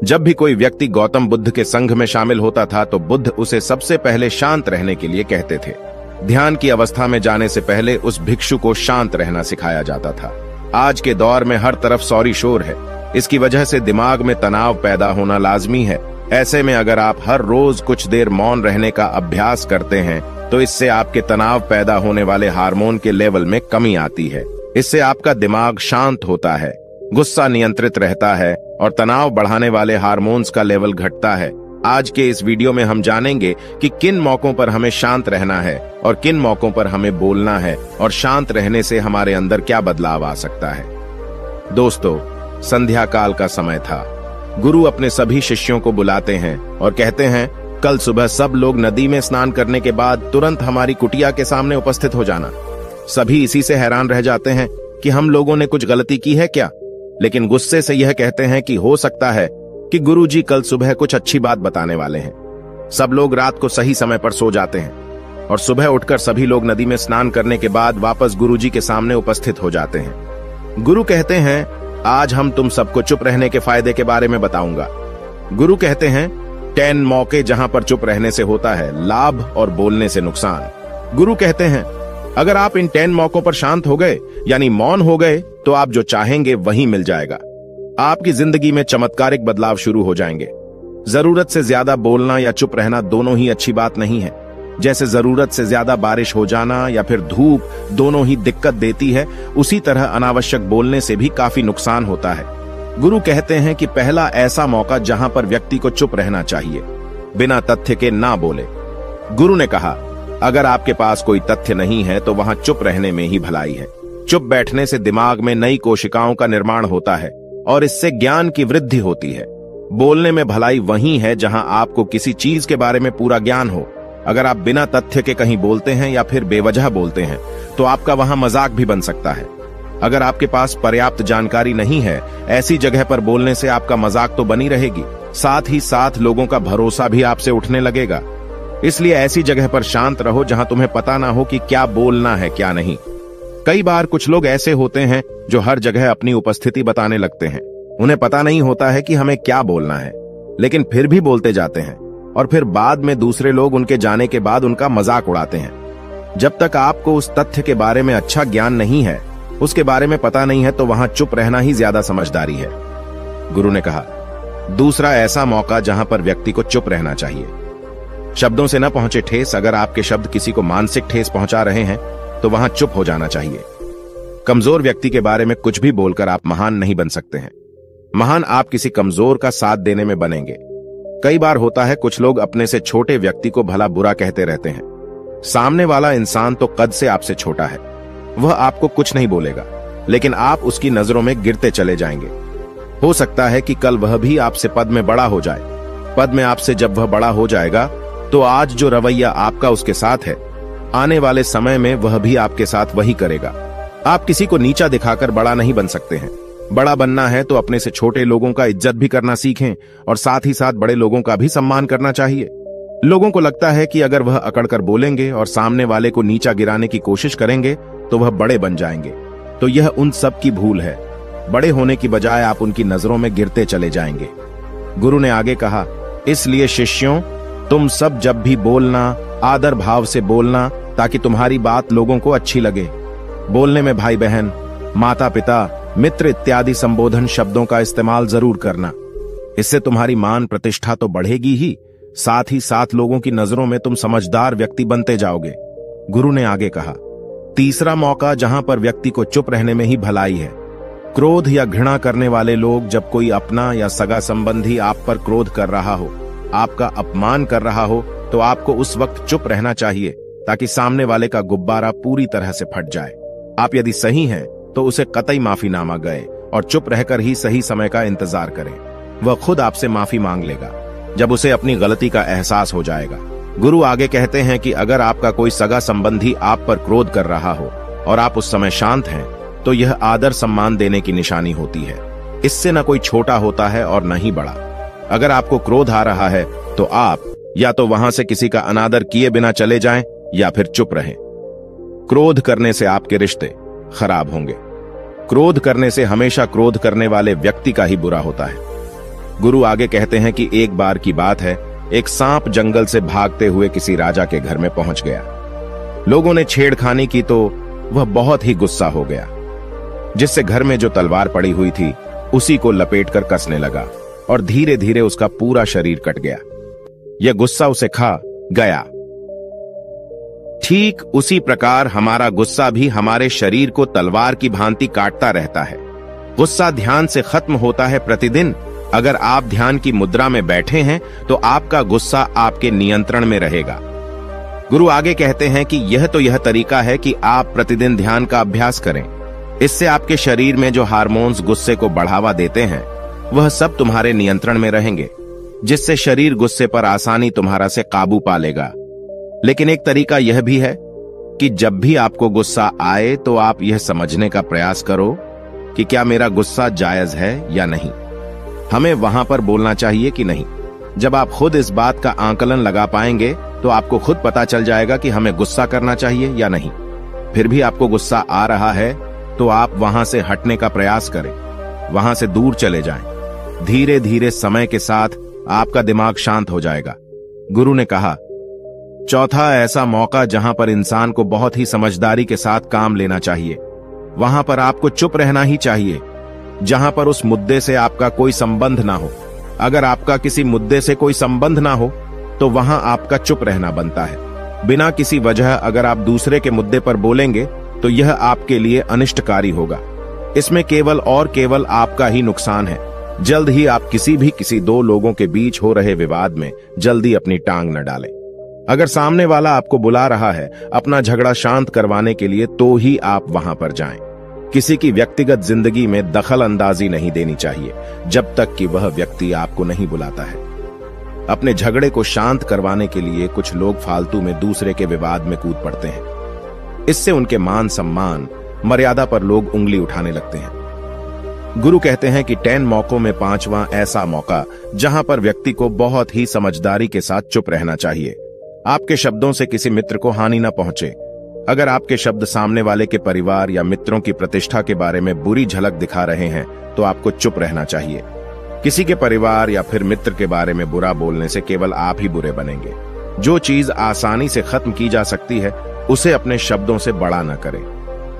जब भी कोई व्यक्ति गौतम बुद्ध के संघ में शामिल होता था तो बुद्ध उसे सबसे पहले शांत रहने के लिए कहते थे। ध्यान की अवस्था में जाने से पहले उस भिक्षु को शांत रहना सिखाया जाता था। आज के दौर में हर तरफ सौरी शोर है। इसकी वजह से दिमाग में तनाव पैदा होना लाजमी है। ऐसे में अगर आप हर रोज कुछ देर मौन रहने का अभ्यास करते हैं तो इससे आपके तनाव पैदा होने वाले हार्मोन के लेवल में कमी आती है। इससे आपका दिमाग शांत होता है, गुस्सा नियंत्रित रहता है और तनाव बढ़ाने वाले हार्मोन्स का लेवल घटता है। आज के इस वीडियो में हम जानेंगे कि किन मौकों पर हमें शांत रहना है और किन मौकों पर हमें बोलना है और शांत रहने से हमारे अंदर क्या बदलाव आ सकता है। दोस्तों, संध्या काल का समय था। गुरु अपने सभी शिष्यों को बुलाते हैं और कहते हैं, कल सुबह सब लोग नदी में स्नान करने के बाद तुरंत हमारी कुटिया के सामने उपस्थित हो जाना। सभी इसी से हैरान रह जाते हैं कि हम लोगों ने कुछ गलती की है क्या, लेकिन गुस्से से यह कहते हैं कि हो सकता है कि गुरुजी कल सुबह कुछ अच्छी बात बताने वाले हैं। सब लोग रात को सही समय पर सो जाते हैं और सुबह उठकर सभी लोग नदी में स्नान करने के बाद वापस गुरुजी के सामने उपस्थित हो जाते हैं। गुरु कहते हैं, आज हम तुम सबको चुप रहने के फायदे के बारे में बताऊंगा। गुरु कहते हैं, 10 मौके जहां पर चुप रहने से होता है लाभ और बोलने से नुकसान। गुरु कहते हैं, अगर आप इन 10 मौकों पर शांत हो गए यानी मौन हो गए तो आप जो चाहेंगे वही मिल जाएगा। आपकी जिंदगी में चमत्कारिक बदलाव शुरू हो जाएंगे। जरूरत से ज्यादा बोलना या चुप रहना दोनों ही अच्छी बात नहीं है। जैसे जरूरत से ज्यादा बारिश हो जाना या फिर धूप दोनों ही दिक्कत देती है, उसी तरह अनावश्यक बोलने से भी काफी नुकसान होता है। गुरु कहते हैं कि पहला ऐसा मौका जहां पर व्यक्ति को चुप रहना चाहिए, बिना तथ्य के ना बोले। गुरु ने कहा, अगर आपके पास कोई तथ्य नहीं है तो वहां चुप रहने में ही भलाई है। चुप बैठने से दिमाग में नई कोशिकाओं का निर्माण होता है और इससे ज्ञान की वृद्धि होती है। बोलने में भलाई वही है जहां आपको किसी चीज के बारे में पूरा ज्ञान हो। अगर आप बिना तथ्य के कहीं बोलते हैं या फिर बेवजह बोलते हैं तो आपका वहां मजाक भी बन सकता है। अगर आपके पास पर्याप्त जानकारी नहीं है, ऐसी जगह पर बोलने से आपका मजाक तो बनी रहेगी, साथ ही साथ लोगों का भरोसा भी आपसे उठने लगेगा। इसलिए ऐसी जगह पर शांत रहो जहां तुम्हें पता ना हो कि क्या बोलना है क्या नहीं। कई बार कुछ लोग ऐसे होते हैं जो हर जगह अपनी उपस्थिति बताने लगते हैं। उन्हें पता नहीं होता है कि हमें क्या बोलना है, लेकिन फिर भी बोलते जाते हैं और फिर बाद में दूसरे लोग उनके जाने के बाद उनका मजाक उड़ाते हैं। जब तक आपको उस तथ्य के बारे में अच्छा ज्ञान नहीं है, उसके बारे में पता नहीं है, तो वहां चुप रहना ही ज्यादा समझदारी है। गुरु ने कहा, दूसरा ऐसा मौका जहां पर व्यक्ति को चुप रहना चाहिए। शब्दों से न पहुंचे ठेस। अगर आपके शब्द किसी को मानसिक ठेस पहुंचा रहे हैं तो वहां चुप हो जाना चाहिए। कमजोर व्यक्ति के बारे में कुछ भी बोलकर आप महान नहीं बन सकते हैं। महान आप किसी कमजोर का साथ देने में बनेंगे। कई बार होता है कुछ लोग अपने से छोटे व्यक्ति को भला बुरा कहते रहते हैं। सामने वाला इंसान तो कद से आपसे छोटा है, वह आपको कुछ नहीं बोलेगा, लेकिन आप उसकी नजरों में गिरते चले जाएंगे। हो सकता है कि कल वह भी आपसे पद में बड़ा हो जाए। पद में आपसे जब वह बड़ा हो जाएगा तो आज जो रवैया आपका उसके साथ है, आने वाले समय में वह भी आपके साथ वही करेगा। आप किसी को नीचा दिखाकर बड़ा नहीं बन सकते हैं। बड़ा बनना है तो अपने से छोटे लोगों का इज्जत भी करना सीखें और साथ ही साथ बड़े लोगों का भी सम्मान करना चाहिए। लोगों को लगता है कि अगर वह अकड़कर बोलेंगे और सामने वाले को नीचा गिराने की कोशिश करेंगे तो वह बड़े बन जाएंगे, तो यह उन सब की भूल है। बड़े होने की बजाय आप उनकी नजरों में गिरते चले जाएंगे। गुरु ने आगे कहा, इसलिए शिष्यों, तुम सब जब भी बोलना आदर भाव से बोलना, ताकि तुम्हारी बात लोगों को अच्छी लगे। बोलने में भाई बहन, माता पिता, मित्र इत्यादि संबोधन शब्दों का इस्तेमाल जरूर करना। इससे तुम्हारी मान प्रतिष्ठा तो बढ़ेगी ही, साथ ही साथ लोगों की नजरों में तुम समझदार व्यक्ति बनते जाओगे। गुरु ने आगे कहा, तीसरा मौका जहां पर व्यक्ति को चुप रहने में ही भलाई है। क्रोध या घृणा करने वाले लोग, जब कोई अपना या सगा संबंधी आप पर क्रोध कर रहा हो, आपका अपमान कर रहा हो, तो आपको उस वक्त चुप रहना चाहिए ताकि सामने वाले का गुब्बारा पूरी तरह से फट जाए। आप यदि सही हैं तो उसे कतई माफीनामा गए और चुप रहकर ही सही समय का इंतजार करें। वह खुद आपसे माफी मांग लेगा जब उसे अपनी गलती का एहसास हो जाएगा। गुरु आगे कहते हैं कि अगर आपका कोई सगा संबंधी आप पर क्रोध कर रहा हो और आप उस समय शांत हैं, तो यह आदर सम्मान देने की निशानी होती है। इससे न कोई छोटा होता है और न ही बड़ा। अगर आपको क्रोध आ रहा है तो आप या तो वहां से किसी का अनादर किए बिना चले जाएं या फिर चुप रहें। क्रोध करने से आपके रिश्ते खराब होंगे। क्रोध करने से हमेशा क्रोध करने वाले व्यक्ति का ही बुरा होता है। गुरु आगे कहते हैं कि एक बार की बात है, एक सांप जंगल से भागते हुए किसी राजा के घर में पहुंच गया। लोगों ने छेड़खानी की तो वह बहुत ही गुस्सा हो गया, जिससे घर में जो तलवार पड़ी हुई थी उसी को लपेटकर कसने लगा और धीरे धीरे उसका पूरा शरीर कट गया। यह गुस्सा उसे खा गया। ठीक उसी प्रकार हमारा गुस्सा भी हमारे शरीर को तलवार की भांति काटता रहता है। गुस्सा ध्यान से खत्म होता है प्रतिदिन। अगर आप ध्यान की मुद्रा में बैठे हैं तो आपका गुस्सा आपके नियंत्रण में रहेगा। गुरु आगे कहते हैं कि यह तरीका है कि आप प्रतिदिन ध्यान का अभ्यास करें। इससे आपके शरीर में जो हार्मोन्स गुस्से को बढ़ावा देते हैं वह सब तुम्हारे नियंत्रण में रहेंगे, जिससे शरीर गुस्से पर आसानी तुम्हारा से काबू पा लेगा। लेकिन एक तरीका यह भी है कि जब भी आपको गुस्सा आए तो आप यह समझने का प्रयास करो कि क्या मेरा गुस्सा जायज है या नहीं। हमें वहां पर बोलना चाहिए कि नहीं। जब आप खुद इस बात का आकलन लगा पाएंगे तो आपको खुद पता चल जाएगा कि हमें गुस्सा करना चाहिए या नहीं। फिर भी आपको गुस्सा आ रहा है तो आप वहां से हटने का प्रयास करें, वहां से दूर चले जाएं। धीरे धीरे समय के साथ आपका दिमाग शांत हो जाएगा। गुरु ने कहा, चौथा ऐसा मौका जहां पर इंसान को बहुत ही समझदारी के साथ काम लेना चाहिए, वहां पर आपको चुप रहना ही चाहिए, जहां पर उस मुद्दे से आपका कोई संबंध ना हो। अगर आपका किसी मुद्दे से कोई संबंध ना हो तो वहां आपका चुप रहना बनता है। बिना किसी वजह अगर आप दूसरे के मुद्दे पर बोलेंगे तो यह आपके लिए अनिष्टकारी होगा। इसमें केवल और केवल आपका ही नुकसान है। जल्द ही आप किसी दो लोगों के बीच हो रहे विवाद में जल्दी अपनी टांग न डालें। अगर सामने वाला आपको बुला रहा है अपना झगड़ा शांत करवाने के लिए तो ही आप वहां पर जाएं। किसी की व्यक्तिगत जिंदगी में दखल अंदाजी नहीं देनी चाहिए जब तक कि वह व्यक्ति आपको नहीं बुलाता है। अपने झगड़े को शांत करवाने के लिए कुछ लोग फालतू में दूसरे के विवाद में कूद पड़ते हैं। इससे उनके मान सम्मान मर्यादा पर लोग उंगली उठाने लगते हैं। गुरु कहते हैं कि 10 मौकों में 5वां ऐसा मौका जहां पर व्यक्ति को बहुत ही समझदारी के साथ चुप रहना चाहिए। आपके शब्दों से किसी मित्र को हानि न पहुंचे। अगर आपके शब्द सामने वाले के परिवार या मित्रों की प्रतिष्ठा के बारे में बुरी झलक दिखा रहे हैं तो आपको चुप रहना चाहिए। किसी के परिवार या फिर मित्र के बारे में बुरा बोलने से केवल आप ही बुरे बनेंगे। जो चीज आसानी से खत्म की जा सकती है उसे अपने शब्दों से बड़ा न करें।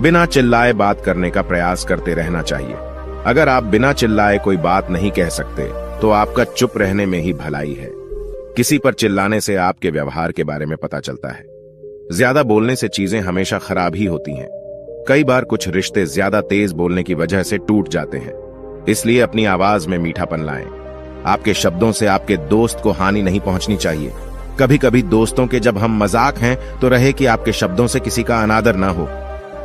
बिना चिल्लाए बात करने का प्रयास करते रहना चाहिए। अगर आप बिना चिल्लाए कोई बात नहीं कह सकते तो आपका चुप रहने में ही भलाई है। किसी पर चिल्लाने से आपके व्यवहार के बारे में पता चलता है। ज्यादा बोलने से चीजें हमेशा खराब ही होती हैं। कई बार कुछ रिश्ते ज्यादा तेज बोलने की वजह से टूट जाते हैं। इसलिए अपनी आवाज में मीठापन लाएं। आपके शब्दों से आपके दोस्त को हानि नहीं पहुंचनी चाहिए। कभी कभी दोस्तों के जब हम मजाक हैं तो रहे कि आपके शब्दों से किसी का अनादर ना हो।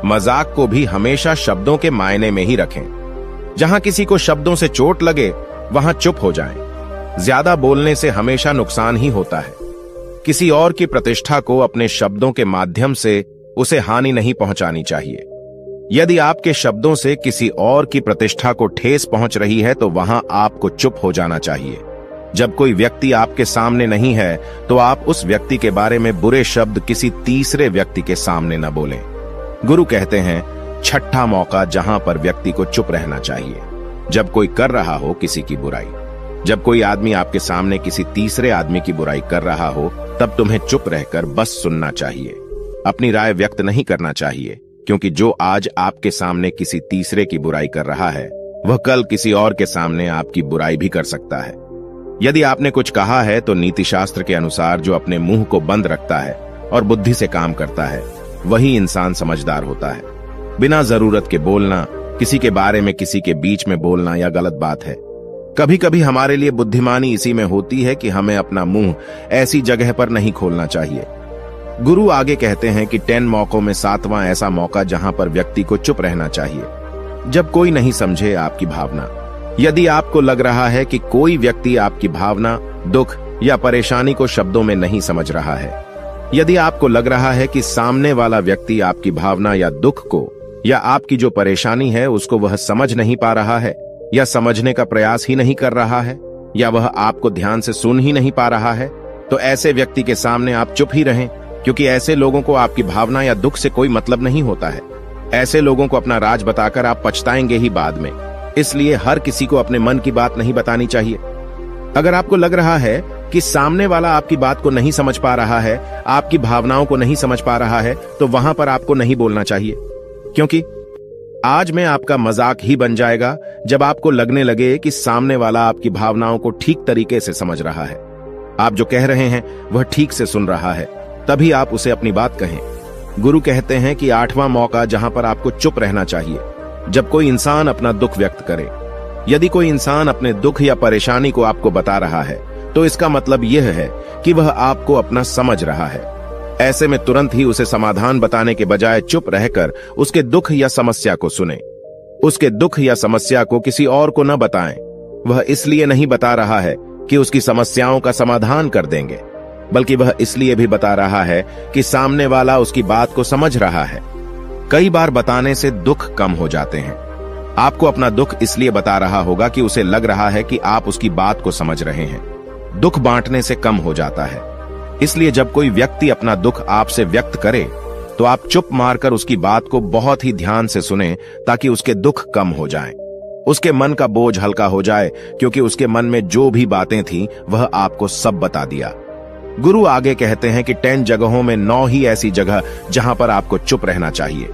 मजाक को भी हमेशा शब्दों के मायने में ही रखें। जहां किसी को शब्दों से चोट लगे वहां चुप हो जाएं। ज्यादा बोलने से हमेशा नुकसान ही होता है। किसी और की प्रतिष्ठा को अपने शब्दों के माध्यम से उसे हानि नहीं पहुंचानी चाहिए। यदि आपके शब्दों से किसी और की प्रतिष्ठा को ठेस पहुंच रही है तो वहां आपको चुप हो जाना चाहिए। जब कोई व्यक्ति आपके सामने नहीं है तो आप उस व्यक्ति के बारे में बुरे शब्द किसी तीसरे व्यक्ति के सामने न बोलें। गुरु कहते हैं, छठा मौका जहां पर व्यक्ति को चुप रहना चाहिए, जब कोई कर रहा हो किसी की बुराई। जब कोई आदमी आपके सामने किसी तीसरे आदमी की बुराई कर रहा हो तब तुम्हें चुप रहकर बस सुनना चाहिए। अपनी राय व्यक्त नहीं करना चाहिए, क्योंकि जो आज आपके सामने किसी तीसरे की बुराई कर रहा है वह कल किसी और के सामने आपकी बुराई भी कर सकता है। यदि आपने कुछ कहा है तो नीति शास्त्र के अनुसार जो अपने मुंह को बंद रखता है और बुद्धि से काम करता है वही इंसान समझदार होता है। बिना जरूरत के बोलना, किसी के बारे में किसी के बीच में बोलना यह गलत बात है। कभी कभी हमारे लिए बुद्धिमानी इसी में होती है कि हमें अपना मुंह ऐसी जगह पर नहीं खोलना चाहिए। गुरु आगे कहते हैं कि 10 मौकों में 7वां ऐसा मौका जहां पर व्यक्ति को चुप रहना चाहिए, जब कोई नहीं समझे आपकी भावना। यदि आपको लग रहा है कि कोई व्यक्ति आपकी भावना, दुख या परेशानी को शब्दों में नहीं समझ रहा है, यदि आपको लग रहा है कि सामने वाला व्यक्ति आपकी भावना या दुख को या आपकी जो परेशानी है उसको वह समझ नहीं पा रहा है या समझने का प्रयास ही नहीं कर रहा है या वह आपको ध्यान से सुन ही नहीं पा रहा है, तो ऐसे व्यक्ति के सामने आप चुप ही रहें, क्योंकि ऐसे लोगों को आपकी भावना या दुख से कोई मतलब नहीं होता है। ऐसे लोगों को अपना राज बताकर आप पछताएंगे ही बाद में। इसलिए हर किसी को अपने मन की बात नहीं बतानी चाहिए। अगर आपको लग रहा है कि सामने वाला आपकी बात को नहीं समझ पा रहा है, आपकी भावनाओं को नहीं समझ पा रहा है, तो वहां पर आपको नहीं बोलना चाहिए, क्योंकि आज में आपका मजाक ही बन जाएगा जब आपको लगने लगे कि सामने वाला आपकी भावनाओं को ठीक तरीके से समझ रहा है, आप जो कह रहे हैं वह ठीक से सुन रहा है, तभी आप उसे अपनी बात कहें। गुरु कहते हैं कि 8वां मौका जहां पर आपको चुप रहना चाहिए, जब कोई इंसान अपना दुख व्यक्त करे। यदि कोई इंसान अपने दुख या परेशानी को आपको बता रहा है, तो इसका मतलब यह है कि वह आपको अपना समझ रहा है। ऐसे में तुरंत ही उसे समाधान बताने के बजाय चुप रहकर उसके दुख या समस्या को सुने। उसके दुख या समस्या को किसी और को न बताएं। वह इसलिए नहीं बता रहा है कि उसकी समस्याओं का समाधान कर देंगे, बल्कि वह इसलिए भी बता रहा है कि सामने वाला उसकी बात को समझ रहा है। कई बार बताने से दुख कम हो जाते हैं। आपको अपना दुख इसलिए बता रहा होगा कि उसे लग रहा है कि आप उसकी बात को समझ रहे हैं। दुख बांटने से कम हो जाता है। इसलिए जब कोई व्यक्ति अपना दुख आपसे व्यक्त करे, तो आप चुप मारकर उसकी बात को बहुत ही ध्यान से सुनें, ताकि उसके दुख कम हो जाएं। उसके मन का बोझ हल्का हो जाए, क्योंकि उसके मन में जो भी बातें थीं, वह आपको सब बता दिया। गुरु आगे कहते हैं कि 10 जगहों में 9 ही ऐसी जगह जहां पर आपको चुप रहना चाहिए।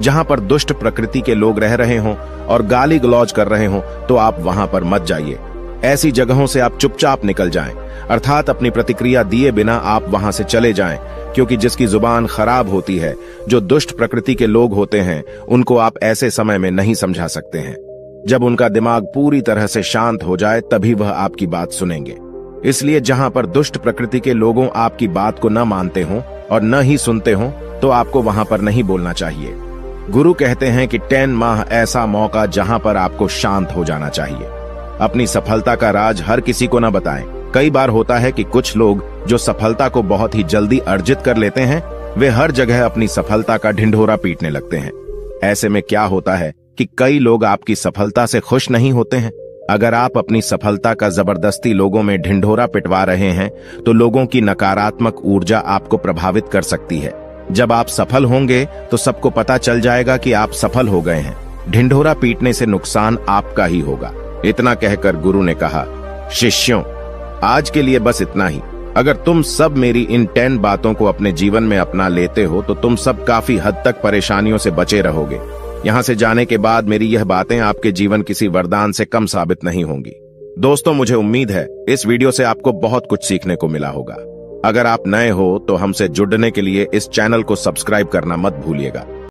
जहां पर दुष्ट प्रकृति के लोग रह रहे हों और गाली गलौज कर रहे हों, तो आप वहां पर मत जाइए। ऐसी जगहों से आप चुपचाप निकल जाएं, अर्थात अपनी प्रतिक्रिया दिए बिना आप वहां से चले जाएं, क्योंकि जिसकी जुबान खराब होती है, जो दुष्ट प्रकृति के लोग होते हैं, उनको आप ऐसे समय में नहीं समझा सकते हैं। जब उनका दिमाग पूरी तरह से शांत हो जाए, तभी वह आपकी बात सुनेंगे। इसलिए जहां पर दुष्ट प्रकृति के लोगों आपकी बात को न मानते हों और न ही सुनते हों, तो आपको वहां पर नहीं बोलना चाहिए। गुरु कहते हैं कि 10 माह ऐसा मौका जहां पर आपको शांत हो जाना चाहिए। अपनी सफलता का राज हर किसी को न बताएं। कई बार होता है कि कुछ लोग जो सफलता को बहुत ही जल्दी अर्जित कर लेते हैं, वे हर जगह अपनी सफलता का ढिंढोरा पीटने लगते हैं। ऐसे में क्या होता है कि कई लोग आपकी सफलता से खुश नहीं होते हैं। अगर आप अपनी सफलता का जबरदस्ती लोगों में ढिंढोरा पिटवा रहे हैं, तो लोगों की नकारात्मक ऊर्जा आपको प्रभावित कर सकती है। जब आप सफल होंगे, तो सबको पता चल जाएगा कि आप सफल हो गए हैं। ढिंढोरा पीटने से नुकसान आपका ही होगा। इतना कहकर गुरु ने कहा, शिष्यों, आज के लिए बस इतना ही। अगर तुम सब मेरी इन 10 बातों को अपने जीवन में अपना लेते हो, तो तुम सब काफी हद तक परेशानियों से बचे रहोगे। यहां से जाने के बाद मेरी यह बातें आपके जीवन किसी वरदान से कम साबित नहीं होंगी। दोस्तों, मुझे उम्मीद है इस वीडियो से आपको बहुत कुछ सीखने को मिला होगा। अगर आप नए हो तो हमसे जुड़ने के लिए इस चैनल को सब्सक्राइब करना मत भूलिएगा।